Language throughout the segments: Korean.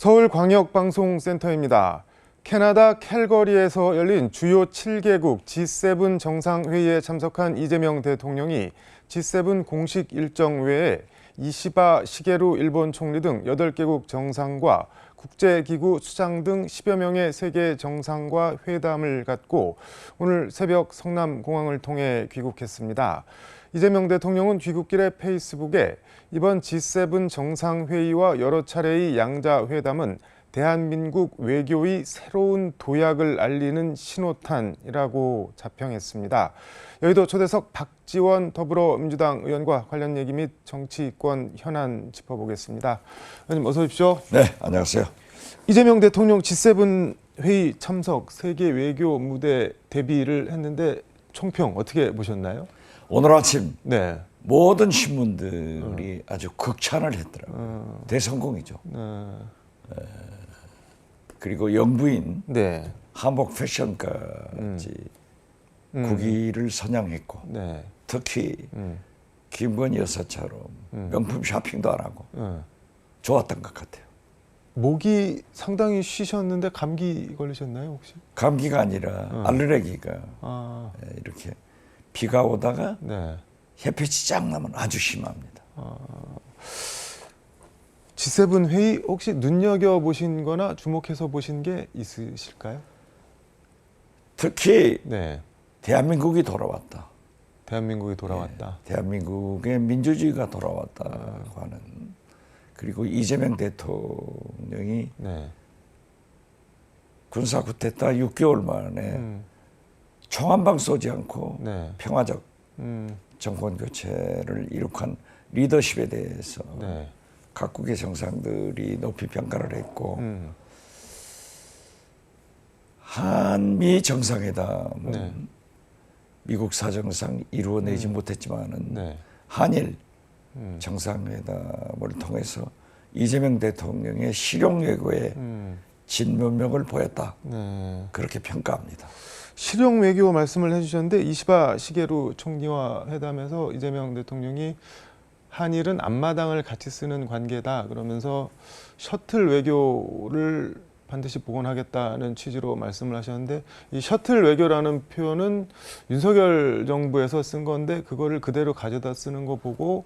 서울광역방송센터입니다. 캐나다 캘거리에서 열린 주요 7개국 G7 정상회의에 참석한 이재명 대통령이 G7 공식 일정 외에 이시바 시게루 일본 총리 등 8개국 정상과 국제기구 수장 등 10여 명의 세계 정상과 회담을 갖고 오늘 새벽 성남공항을 통해 귀국했습니다. 이재명 대통령은 귀국길에 페이스북에 이번 G7 정상회의와 여러 차례의 양자회담은 대한민국 외교의 새로운 도약을 알리는 신호탄이라고 자평했습니다. 여의도 초대석 박지원 더불어민주당 의원과 관련 얘기 및 정치권 현안 짚어보겠습니다. 의원님 어서 오십시오. 네, 안녕하세요. 이재명 대통령 G7 회의 참석, 세계 외교 무대 대비를 했는데 총평 어떻게 보셨나요? 오늘 아침 네. 모든 신문들이 아주 극찬을 했더라고요. 대성공이죠. 그리고 영부인 네. 한복 패션까지 국위를 선양했고 네. 특히 김건희 여사처럼 명품 쇼핑도 안 하고 좋았던 것 같아요. 목이 상당히 쉬셨는데 감기 걸리셨나요 혹시? 감기가 아니라 알레르기가 이렇게 비가 오다가 네. 햇빛이 쫙 나면 아주 심합니다. G7 회의 혹시 눈여겨보신 거나 주목해서 보신 게 있으실까요? 특히 네. 대한민국이 돌아왔다. 대한민국이 돌아왔다. 네, 대한민국의 민주주의가 돌아왔다고 하는, 그리고 이재명 대통령이 네. 군사 쿠데타 6개월 만에 총 한 방 쏘지 않고 네. 평화적 정권 교체를 이룩한 리더십에 대해서 네. 각국의 정상들이 높이 평가를 했고 한미 정상회담은 네. 미국 사정상 이루어내지 못했지만은 네. 한일 정상회담을 통해서 이재명 대통령의 실용 외교의 진면목을 보였다. 네. 그렇게 평가합니다. 실용 외교 말씀을 해주셨는데 이시바 시게루 총리와 회담에서 이재명 대통령이 한일은 앞마당을 같이 쓰는 관계다 그러면서 셔틀 외교를 반드시 복원하겠다는 취지로 말씀을 하셨는데 이 셔틀 외교라는 표현은 윤석열 정부에서 쓴 건데 그거를 그대로 가져다 쓰는 거 보고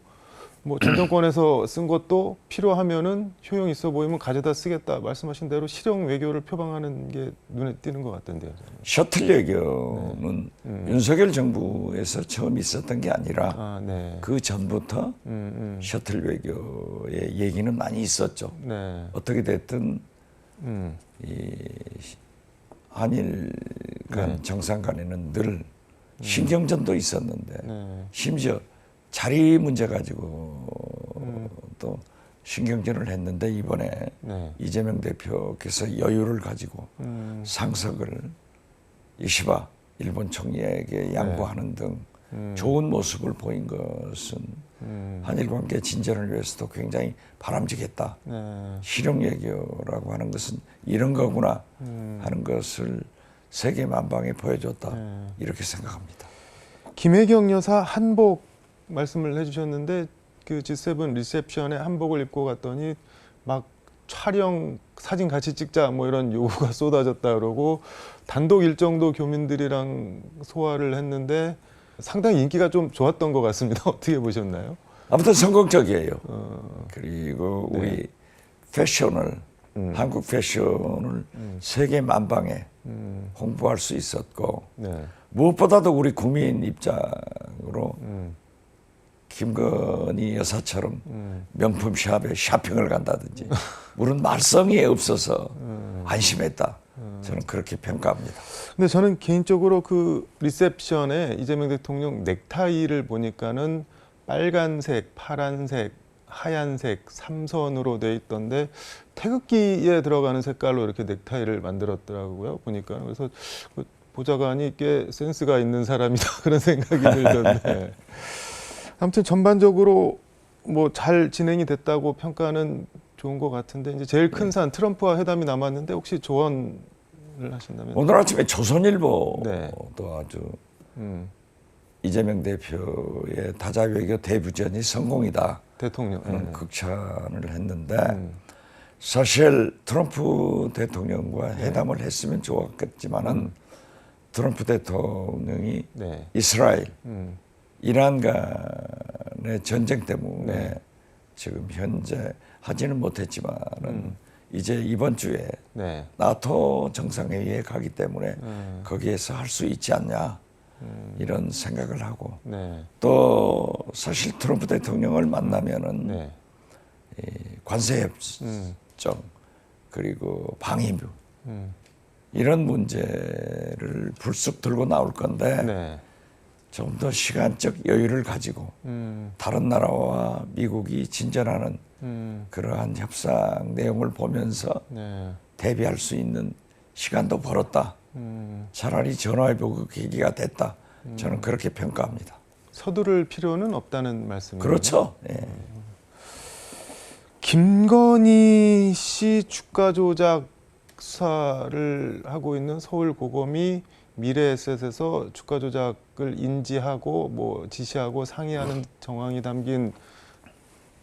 뭐 전 정권에서 쓴 것도 필요하면은 효용 있어 보이면 가져다 쓰겠다 말씀하신 대로 실용 외교를 표방하는 게 눈에 띄는 것 같던데요. 셔틀 외교는 윤석열 정부에서 처음 있었던 게 아니라 네. 그 전부터 셔틀 외교의 얘기는 많이 있었죠. 네. 어떻게 됐든 이 한일 간 네. 정상 간에는 늘 신경전도 있었는데 네. 심지어 자리 문제 가지고 또 신경전을 했는데 이번에 네. 이재명 대표께서 여유를 가지고 상석을 이시바 일본 총리에게 양보하는 등 좋은 모습을 보인 것은 한일 관계 진전을 위해서도 굉장히 바람직했다. 네. 실용 외교라고 하는 것은 이런 거구나 하는 것을 세계 만방에 보여줬다. 이렇게 생각합니다. 김혜경 여사 한복 말씀을 해주셨는데 그 G7 리셉션에 한복을 입고 갔더니 막 촬영 사진 같이 찍자 뭐 이런 요구가 쏟아졌다 그러고 단독 일정도 교민들이랑 소화를 했는데 상당히 인기가 좀 좋았던 것 같습니다. 어떻게 보셨나요? 아무튼 성공적이에요. 그리고 우리 네. 패션을 한국 패션을 세계 만방에 홍보할 수 있었고 네. 무엇보다도 우리 국민 입장으로 김건희 여사처럼 명품 샵에 쇼핑을 간다든지 우리는 말썽이 없어서 안심했다. 저는 그렇게 평가합니다. 근데 저는 개인적으로 그 리셉션에 이재명 대통령 넥타이를 보니까는 빨간색, 파란색, 하얀색 3선으로 돼 있던데 태극기에 들어가는 색깔로 이렇게 넥타이를 만들었더라고요. 보니까 그래서 그 보좌관이 꽤 센스가 있는 사람이다 그런 생각이 들던데 아무튼 전반적으로 뭐 잘 진행이 됐다고 평가는 좋은 것 같은데 이제 제일 큰 산 트럼프와 회담이 남았는데 혹시 조언을 하신다면 오늘 아침에 조선일보도 네. 아주 이재명 대표의 다자 외교 대부전이 성공이다. 대통령 극찬을 했는데 사실 트럼프 대통령과 회담을 했으면 좋았겠지만은 트럼프 대통령이 네. 이스라엘, 이란 간의 전쟁 때문에 지금 현재 하지는 못했지만은 이제 이번 주에 네. 나토 정상회의에 가기 때문에 거기에서 할 수 있지 않냐 이런 생각을 하고 네. 또 사실 트럼프 대통령을 만나면은 네. 이 관세 협정 그리고 방위부 이런 문제를 불쑥 들고 나올 건데 네. 좀 더 시간적 여유를 가지고 다른 나라와 미국이 진전하는 그러한 협상 내용을 보면서 네. 대비할 수 있는 시간도 벌었다. 차라리 전화해보고 계기가 됐다. 저는 그렇게 평가합니다. 서두를 필요는 없다는 말씀이에요. 그렇죠. 예. 김건희 씨 주가 조작 수사를 하고 있는 서울고검이 미래에셋에서 주가 조작을 인지하고 뭐 지시하고 상의하는 정황이 담긴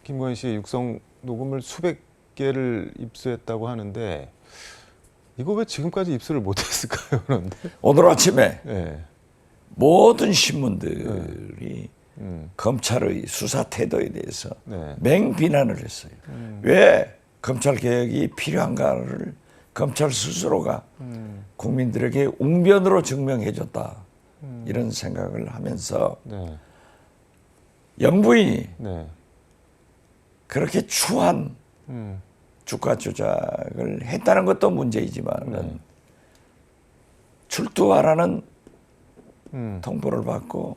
김건희 씨의 육성 녹음을 수백 개를 입수했다고 하는데 이거 왜 지금까지 입수를 못했을까요? 그런데 오늘 아침에 네. 모든 신문들이 검찰의 수사 태도에 대해서 네. 맹비난을 했어요. 왜 검찰 개혁이 필요한가를 검찰 스스로가 국민들에게 웅변으로 증명해줬다. 이런 생각을 하면서 네. 영부인이 네. 그렇게 추한 주가 조작을 했다는 것도 문제이지만 출두하라는 통보를 받고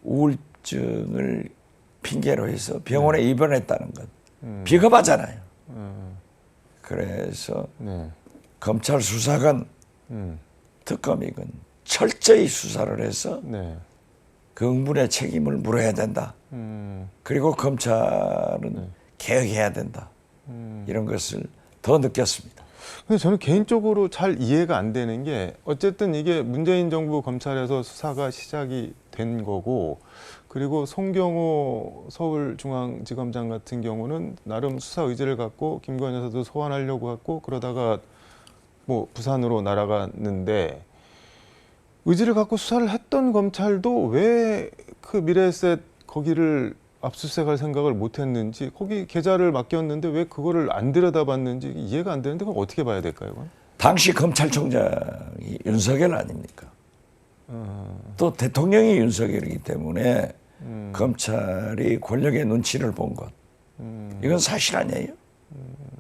우울증을 핑계로 해서 병원에 입원했다는 것 비겁하잖아요. 그래서 네. 검찰 수사관 특검이건 철저히 수사를 해서 네. 그 응분의 책임을 물어야 된다. 그리고 검찰은 개혁해야 된다. 이런 것을 더 느꼈습니다. 근데 저는 개인적으로 잘 이해가 안 되는 게 어쨌든 이게 문재인 정부 검찰에서 수사가 시작이 된 거고 그리고 송경호 서울중앙지검장 같은 경우는 나름 수사 의지를 갖고 김건희 여사도 소환하려고 했고 그러다가 뭐 부산으로 날아갔는데 의지를 갖고 수사를 했던 검찰도 왜 그 미래에셋 거기를 압수수색할 생각을 못했는지 거기 계좌를 맡겼는데 왜 그거를 안 들여다봤는지 이해가 안 되는데 그걸 어떻게 봐야 될까요? 그건? 당시 검찰총장이 윤석열 아닙니까? 또 대통령이 윤석열이기 때문에 검찰이 권력의 눈치를 본 것. 이건 사실 아니에요?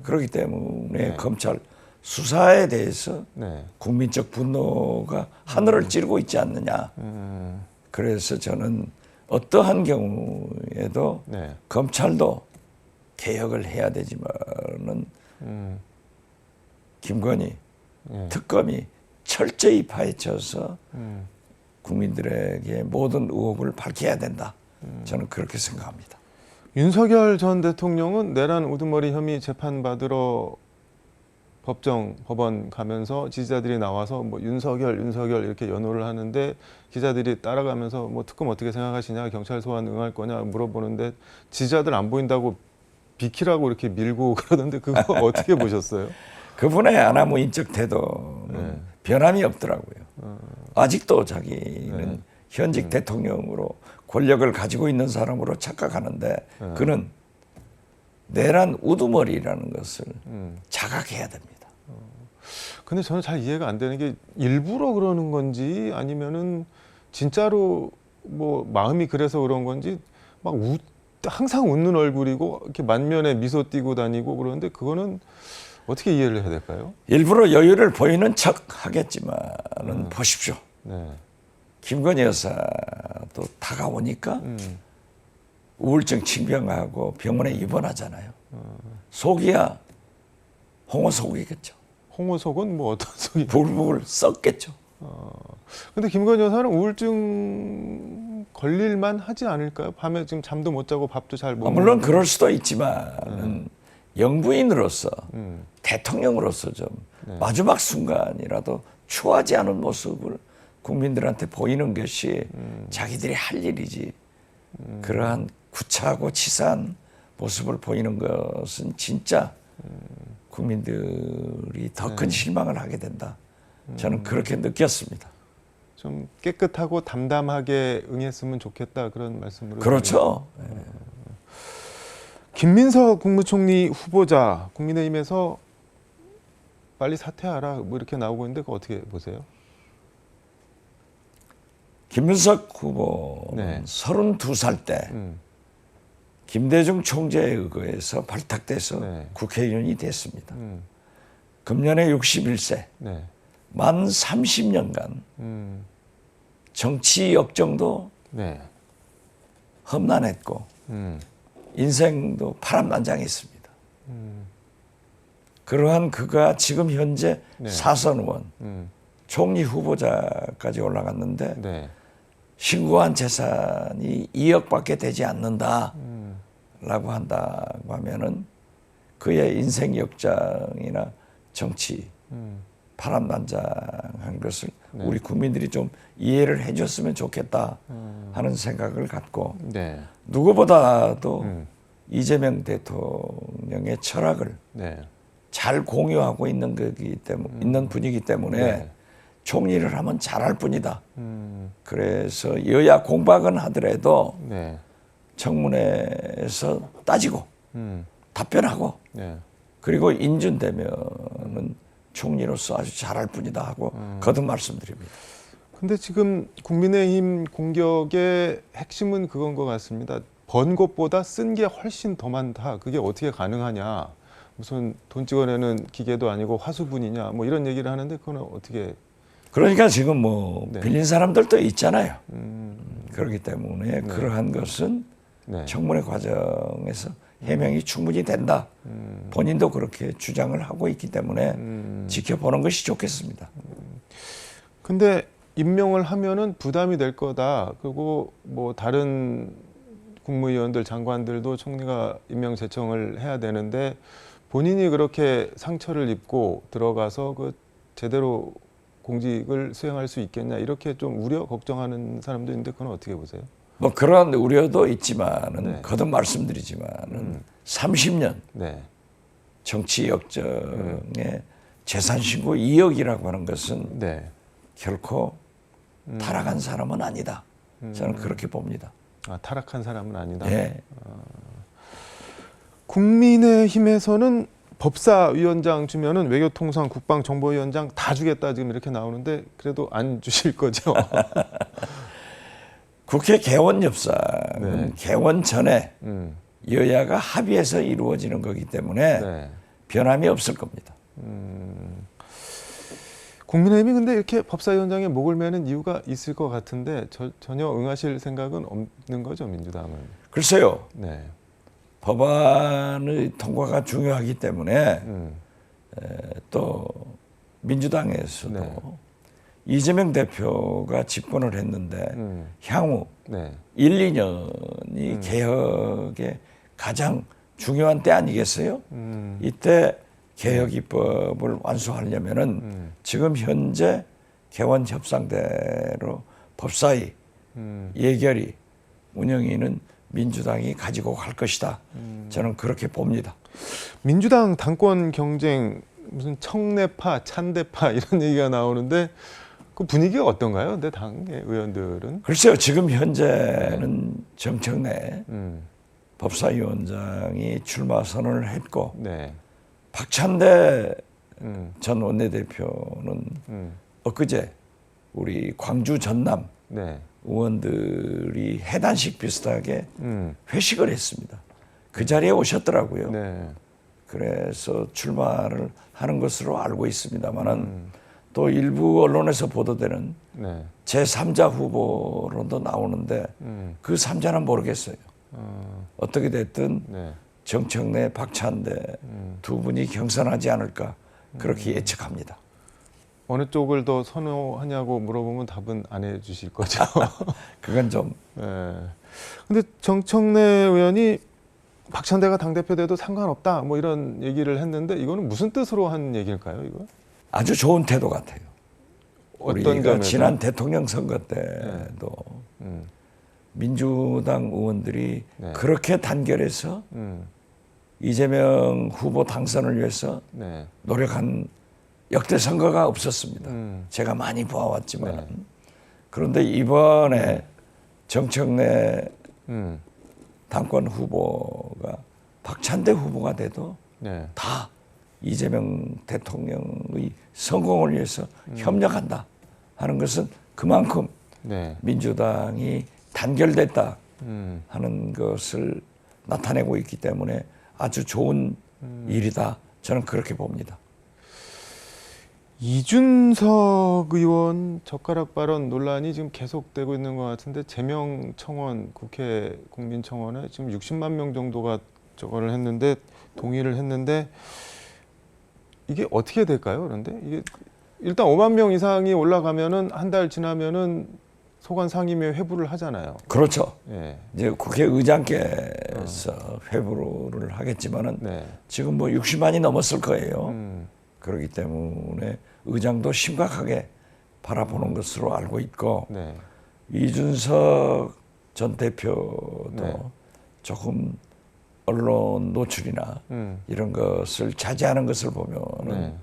그렇기 때문에 검찰 수사에 대해서 네. 국민적 분노가 하늘을 찌르고 있지 않느냐. 그래서 저는 어떠한 경우에도 네. 검찰도 개혁을 해야 되지만은 김건희 특검이 철저히 파헤쳐서 국민들에게 모든 의혹을 밝혀야 된다. 저는 그렇게 생각합니다. 윤석열 전 대통령은 내란 우두머리 혐의 재판받으러 법원 가면서 지지자들이 나와서 뭐 윤석열 이렇게 연호를 하는데 기자들이 따라가면서 뭐 특검 어떻게 생각하시냐 경찰 소환 응할 거냐 물어보는데 지지자들 안 보인다고 비키라고 이렇게 밀고 그러던데 그거 어떻게 보셨어요? 그분의 아나무 인적 태도는 변함이 없더라고요. 아직도 자기는 현직 대통령으로 권력을 가지고 있는 사람으로 착각하는데 그는 내란 우두머리라는 것을 자각해야 됩니다. 근데 저는 잘 이해가 안 되는 게 일부러 그러는 건지 아니면은 진짜로 뭐 마음이 그래서 그런 건지 막 항상 웃는 얼굴이고 이렇게 만면에 미소 띄고 다니고 그러는데 그거는 어떻게 이해를 해야 될까요? 일부러 여유를 보이는 척 하겠지만은 보십시오. 네. 김건희 여사도 다가오니까 우울증 징병하고 병원에 입원하잖아요. 속이야 홍어 속이겠죠. 홍어 속은 뭐 어떤 속이? 부글부글 썩겠죠. 근데 김건희 여사는 우울증 걸릴만 하지 않을까요? 밤에 지금 잠도 못 자고 밥도 잘 못 먹고. 물론 그럴 수도 있지만 영부인으로서 대통령으로서 좀 마지막 순간이라도 추하지 않은 모습을 국민들한테 보이는 것이 자기들이 할 일이지. 그러한 구차하고 치사한 모습을 보이는 것은 진짜 국민들이 더 큰 실망을 하게 된다. 저는 그렇게 느꼈습니다. 좀 깨끗하고 담담하게 응했으면 좋겠다 그런 말씀으로. 그렇죠. 김민석 국무총리 후보자 국민의힘에서 빨리 사퇴하라 뭐 이렇게 나오고 있는데 그거 어떻게 보세요? 김민석 후보는 네. 32살 때 김대중 총재에 의거해서 발탁돼서 네. 국회의원이 됐습니다. 금년에 61세, 네. 만 30년간 정치 역정도 네. 험난했고 인생도 파란만장했습니다. 그러한 그가 지금 현재 네. 사선 의원, 총리 후보자까지 올라갔는데 네. 신고한 재산이 2억밖에 되지 않는다라고 한다고 하면은 그의 인생 역장이나 정치 파란만장한 것을 네. 우리 국민들이 좀 이해를 해줬으면 좋겠다 하는 생각을 갖고 네. 누구보다도 이재명 대통령의 철학을 네. 잘 공유하고 있는 거기 때문에 있는 분이기 때문에 네. 총리를 하면 잘할 뿐이다. 그래서 여야 공박은 하더라도 네. 청문회에서 따지고 답변하고 네. 그리고 인준되면은 총리로서 아주 잘할 뿐이다 하고 거듭 말씀드립니다. 근데 지금 국민의힘 공격의 핵심은 그건 것 같습니다. 번 것보다 쓴 게 훨씬 더 많다. 그게 어떻게 가능하냐. 무슨 돈 찍어내는 기계도 아니고 화수분이냐. 뭐 이런 얘기를 하는데 그건 어떻게. 그러니까 지금 뭐 네. 빌린 사람들도 있잖아요. 그렇기 때문에 그러한 것은 네. 청문회 과정에서 해명이 충분히 된다. 본인도 그렇게 주장을 하고 있기 때문에 지켜보는 것이 좋겠습니다. 근데 임명을 하면은 부담이 될 거다. 그리고 뭐 다른 국무위원들, 장관들도 총리가 임명 제청을 해야 되는데 본인이 그렇게 상처를 입고 들어가서 그 제대로 공직을 수행할 수 있겠냐 이렇게 좀 우려, 걱정하는 사람도 있는데 그건 어떻게 보세요? 뭐 그런 우려도 있지만은 네. 거듭 말씀드리지만은 30년 네. 정치 역정의 재산 신고 2억이라고 하는 것은 네. 결코 타락한 사람은 아니다. 저는 그렇게 봅니다. 아, 타락한 사람은 아니다. 예. 국민의힘에서는 법사위원장 주면은 외교통상 국방정보위원장 다 주겠다 지금 이렇게 나오는데 그래도 안 주실 거죠? 국회 개원 협상은 네. 개원 전에 여야가 합의해서 이루어지는 거기 때문에 네. 변함이 없을 겁니다. 국민의힘이 근데 이렇게 법사위원장에 목을 매는 이유가 있을 것 같은데 전혀 응하실 생각은 없는 거죠, 민주당은? 글쎄요. 네. 법안의 통과가 중요하기 때문에 또 민주당에서도 네. 이재명 대표가 집권을 했는데 향후 네. 1, 2년이 개혁의 가장 중요한 때 아니겠어요? 이때 개혁 입법을 완수하려면은 지금 현재 개원 협상대로 법사위 예결위 운영위는 민주당이 가지고 갈 것이다. 저는 그렇게 봅니다. 민주당 당권 경쟁 무슨 청내파, 찬대파 이런 얘기가 나오는데 그 분위기가 어떤가요? 내 당의 의원들은? 글쎄요. 지금 현재는 정청래 법사위원장이 출마 선언을 했고 네. 박찬대 전 원내대표는 엊그제 우리 광주 전남 네. 의원들이 해단식 비슷하게 회식을 했습니다. 그 자리에 오셨더라고요. 네. 그래서 출마를 하는 것으로 알고 있습니다만은 또 일부 언론에서 보도되는 네. 제3자 후보론도 나오는데 그 3자는 모르겠어요. 어떻게 됐든 네. 정청래, 박찬대 두 분이 경선하지 않을까 그렇게 예측합니다. 어느 쪽을 더 선호하냐고 물어보면 답은 안 해주실 거죠. 그건 좀 네. 근데 정청래 의원이 박찬대가 당대표 돼도 상관없다 뭐 이런 얘기를 했는데 이거는 무슨 뜻으로 한 얘기일까요, 이거? 아주 좋은 태도 같아요. 어떤 우리가 점에서? 지난 대통령 선거 때도 민주당 의원들이 네. 그렇게 단결해서 이재명 후보 당선을 위해서 네. 노력한 역대 선거가 없었습니다. 제가 많이 보아왔지만 네. 그런데 이번에 정청래 당권 후보가 박찬대 후보가 돼도 네. 다 이재명 대통령의 성공을 위해서 협력한다 하는 것은 그만큼 네. 민주당이 단결됐다 하는 것을 나타내고 있기 때문에 아주 좋은 일이다. 저는 그렇게 봅니다. 이준석 의원 젓가락 발언 논란이 지금 계속되고 있는 것 같은데 제명 청원 국회 국민청원에 지금 60만 명 정도가 저거를 했는데 동의를 했는데 이게 어떻게 될까요? 그런데 이게 일단 5만 명 이상이 올라가면은 한 달 지나면은 소관 상임위에 회부를 하잖아요. 그렇죠. 예. 이제 국회의장께서 회부를 하겠지만은 네. 지금 뭐 60만이 넘었을 거예요. 그렇기 때문에 의장도 심각하게 바라보는 것으로 알고 있고 네. 이준석 전 대표도 네. 조금 언론 노출이나 이런 것을 자제하는 것을 보면은 네.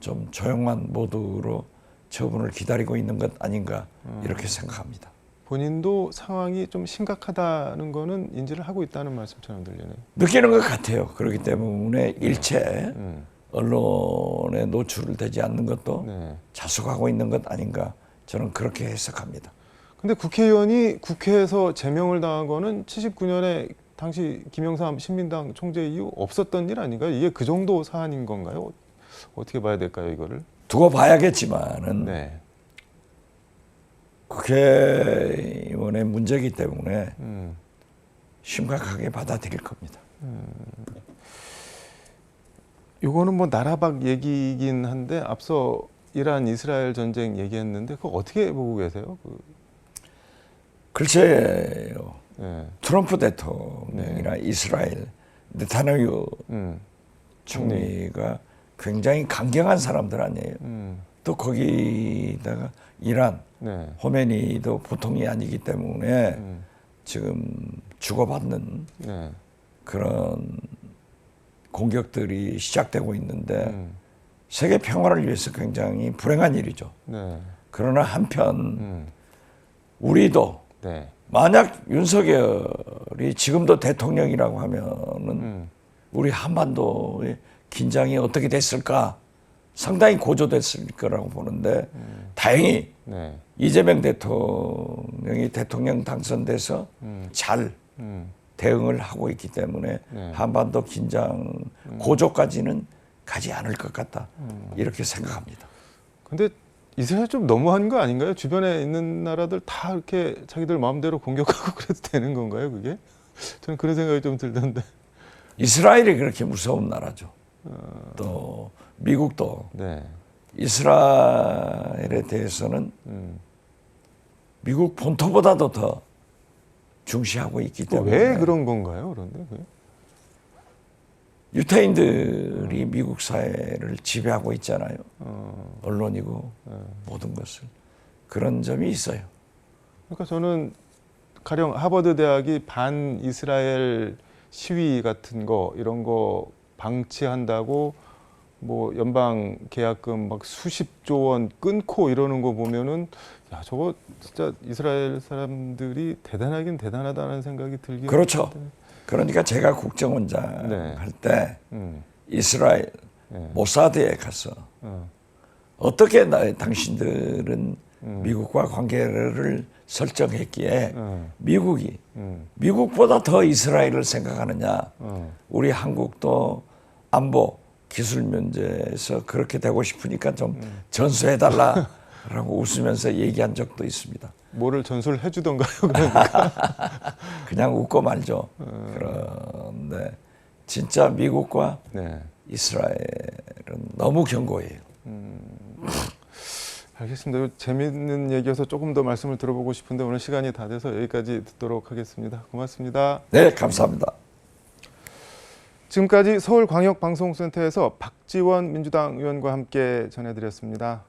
좀 조용한 모드로 처분을 기다리고 있는 것 아닌가 이렇게 생각합니다. 본인도 상황이 좀 심각하다는 거는 인지를 하고 있다는 말씀처럼 들리네요. 느끼는 것 같아요. 그렇기 때문에 일체 음. 언론에 노출되지 않는 것도 네. 자숙하고 있는 것 아닌가 저는 그렇게 해석합니다. 근데 국회의원이 국회에서 제명을 당한 거는 79년에 당시 김영삼 신민당 총재 이후 없었던 일 아닌가요? 이게 그 정도 사안인 건가요? 어떻게 봐야 될까요, 이거를? 두고 봐야겠지만은 네. 국회의원의 문제이기 때문에 음. 심각하게 받아들일 겁니다. 이거는 뭐 나라밖 얘기이긴 한데 앞서 이란 이스라엘 전쟁 얘기했는데 그거 어떻게 보고 계세요? 글쎄요. 네. 트럼프 대통령이나 이스라엘 네타냐후 총리가 굉장히 강경한 사람들 아니에요. 또 거기다가 이란 네. 호메니도 보통이 아니기 때문에 지금 주고받는 네. 그런 공격들이 시작되고 있는데 세계 평화를 위해서 굉장히 불행한 일이죠. 네. 그러나 한편 우리도 네. 만약 윤석열이 지금도 대통령이라고 하면은 우리 한반도의 긴장이 어떻게 됐을까 상당히 고조됐을 거라고 보는데 다행히 네. 이재명 대통령이 대통령 당선돼서 잘 대응을 하고 있기 때문에 네. 한반도 긴장 고조까지는 가지 않을 것 같다 이렇게 생각합니다. 근데 이스라엘 좀 너무한 거 아닌가요? 주변에 있는 나라들 다 이렇게 자기들 마음대로 공격하고 그래도 되는 건가요, 그게? 저는 그런 생각이 좀 들던데. 이스라엘이 그렇게 무서운 나라죠. 또 미국도 네. 이스라엘에 대해서는 미국 본토보다도 더 중시하고 있기 때문에 왜 그런 건가요, 그런데? 그게? 유태인들이 미국 사회를 지배하고 있잖아요. 언론이고 모든 것을. 그런 점이 있어요. 그러니까 저는 가령 하버드 대학이 반 이스라엘 시위 같은 거 이런 거 방치한다고 뭐 연방 계약금 막 수십조 원 끊고 이러는 거 보면은 야 저거 진짜 이스라엘 사람들이 대단하긴 대단하다는 생각이 들긴 그렇죠. 하는데. 그러니까 제가 국정원장 네. 할 때 이스라엘 네. 모사드에 가서 어떻게 당신들은 미국과 관계를 설정했기에 미국이 미국보다 더 이스라엘을 생각하느냐. 우리 한국도 안보 기술 문제에서 그렇게 되고 싶으니까 좀 전수해달라라고 웃으면서 얘기한 적도 있습니다. 뭐를 전수를 해주던가요? 그러니까. 그냥 웃고 말죠. 그런데 진짜 미국과 네. 이스라엘은 너무 견고해요. 알겠습니다. 재미있는 얘기여서 조금 더 말씀을 들어보고 싶은데 오늘 시간이 다 돼서 여기까지 듣도록 하겠습니다. 고맙습니다. 네, 감사합니다. 지금까지 서울광역방송센터에서 박지원 민주당 의원과 함께 전해드렸습니다.